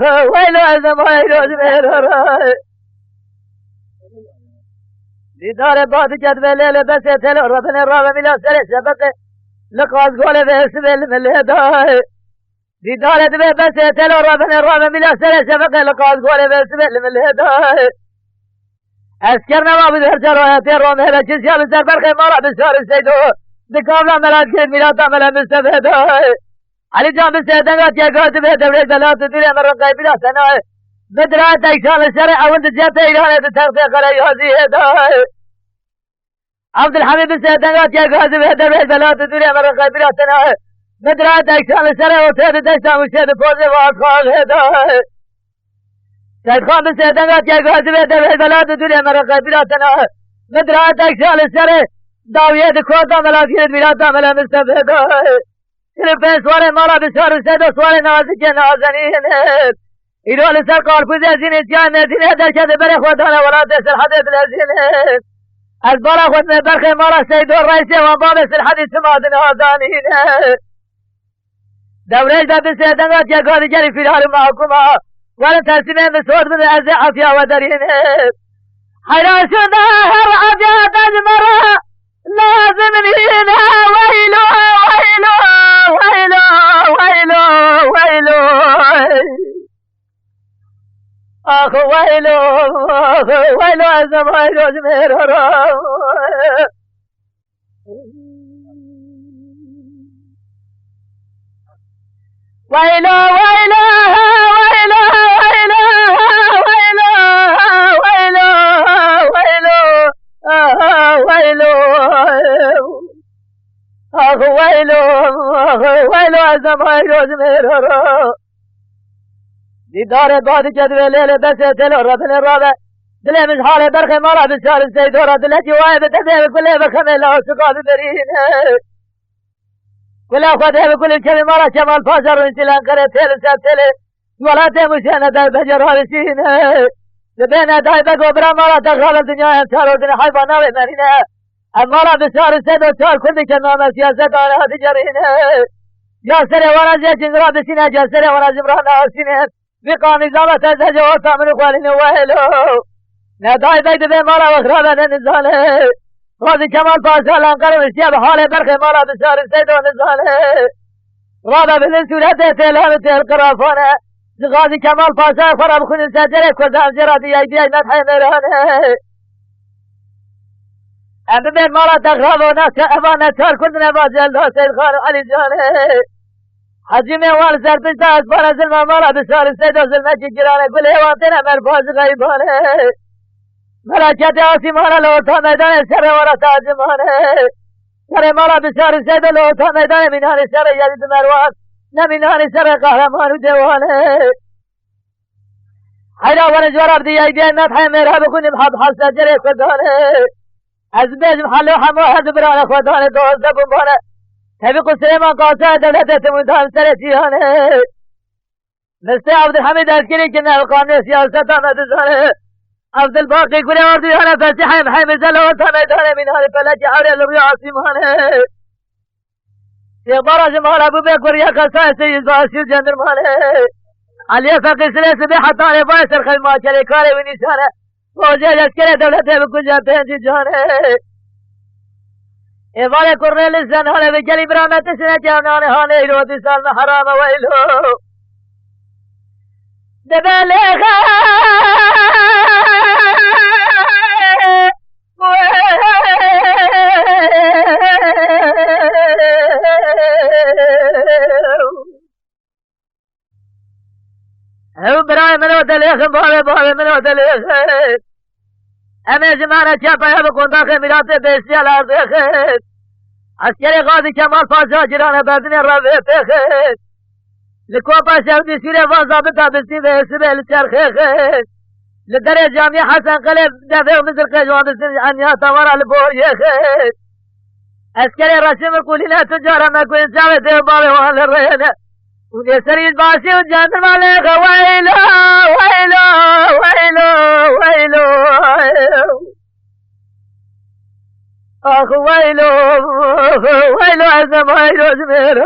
ويلو أزمائي روزمير دیدار باد جدول لیل بس تل ربنا راب ملا سر شبق لقاز قول بسبل ملدای دیدار دو بس تل ربنا راب ملا سر شبق لقاز قول بسبل ملدای اسکر نواب در جراحت رام هلا چیزیا بسر برخ مالا بسار سیدو دکاملا ملاد که میلاتا ملا مستفدای علی جان بسیدنگات یا گات به دورش دلات دوری مرم قیبیلا سنای بدرات اکشان الشرع اول جات ایران بتغطي قلعي هذه داي عبد الحميد بسيدنگات يا غازي بهدر بلاد الدنيا مرقى بلا سنة بدرات اكشان الشرع وتهد دشتا وشهد فوزي واصخاغ هداي سيد خان بسيدنگات يا غازي بهدر بلاد الدنيا مرقى بلا سنة بدرات اكشان الشرع داوية دكوتا ملاكين بلاتا ملا مستفداي كلفين سوالي مالا بشار السيد وسوالي نازك نازنين إلو لسر قال فوزي زين جاي مدينة دركة بري خودانا ولا تسر حديث الزين البارا خود من برخي مالا سيد الرئيسي وبابس الحديث مادن هادانين دوريش دا بسيدنغات يا قادي جري في الحال معكما ولا تسمين بسود من الأزي عفيا ودرين حيرا شده العجاة تجمرا لازم هنا ويلو ويلو ويلو ويلو ويلو آخ ويلو ويلو أزمائي روزمير ويلو ويلو ويلو ويلو ويلو ويلو ويلو آخ ويلو ويلو أزمائي روزمير دیدار باد جدول لیل بس تل ربنا رابع دل مش حال برخ مالا بشار السيدورة دلتي واي بتدي بكل بخمل لا سقاد برين كل أخذ بكل كم مالا شمال فاجر وانسلان قرأ تل سبتل ولا تمشينا داي بجر هالسين لبينا داي بقو برا مالا تغرب الدنيا يمتار ودنا حيبانا ومرينا المالا بشار السيدورة كل كمام سياسة على هذه جرين يا سري وانا زي جنرا بسينا يا سري وانا زمرانا سينا بقام نظامة تزجوتا من اخوالين وهلو نداي بيد بي مالا وخرابة نزاله غازي كمال باشا لانقر وشياب حالي برخي مالا بشار السيد ونزاله رابع بالنسولة تيلامة القرافانة غازي كمال باشا خراب خون السجرة كوزام جراتي ايدي مدحي ميرانه ام بين مالا تغراب وناس ابانا تار كل نبات جلدها سيد خان علي جانه حجی میں وال سر پشتا اسپارا سلمہ مالا بسار السيد وسلمہ کی جرانے گل حواتنا مرفاظ غیبانے مالا چاہتے آسی مالا لوٹا میدان سر ورا تاجمانے سر مالا بسار السيد لوٹا میدان منان سر یزید مروان نمینان سر قهرمان دیوانے حیرا ونجوار دی ایدی مدحی میرا بکنی بحب حسن جرے خدانے از بیج محلو حمو حد بران خدانے دوست بمبانے تبقى سليمان قاطع دولة تمدان سرسيانه مستر عبد الحميد أذكري كنا القانون سياسة مدزانه عبد الباقي كل أرضي أنا فسيحي محمد زلوة ميدان من هذا فلك عوري اللي عاصمانه يبارا جمال أبو بكر يا خسائي سيد باسيو جندر مانه علي فقي سلسة بحطاني بايسر خدمات شركاري ونشانه وجه أذكري دولة بكل جابين جانه إبالة كورنيل الزن هلا بجلي برامات سنة جانان هاني إلو تسال محرام وإلو دبالغا هو براي منو دليخ بابي منو دليخ أمي زمانة شابا يبقون داخل ملاتي بيسي على أرض خير عسكري غازي كمال فاشا جيران بدن الربع خير لكوبا شهودي سوريا وظابطها بالسيبه سبه للشرخ خير لدري جامعة حسن قلب دافع مثل قجوان بسن عنيا تورا لبوري خير عسكري رسم القولينا تجارة ما كوين ساوي ديبابي وان الرهنة ودي سريد باسي وجاندر مالك ويلو ويلو ويلو ويلو آخ ويلو ويلو عزم ويلو زمير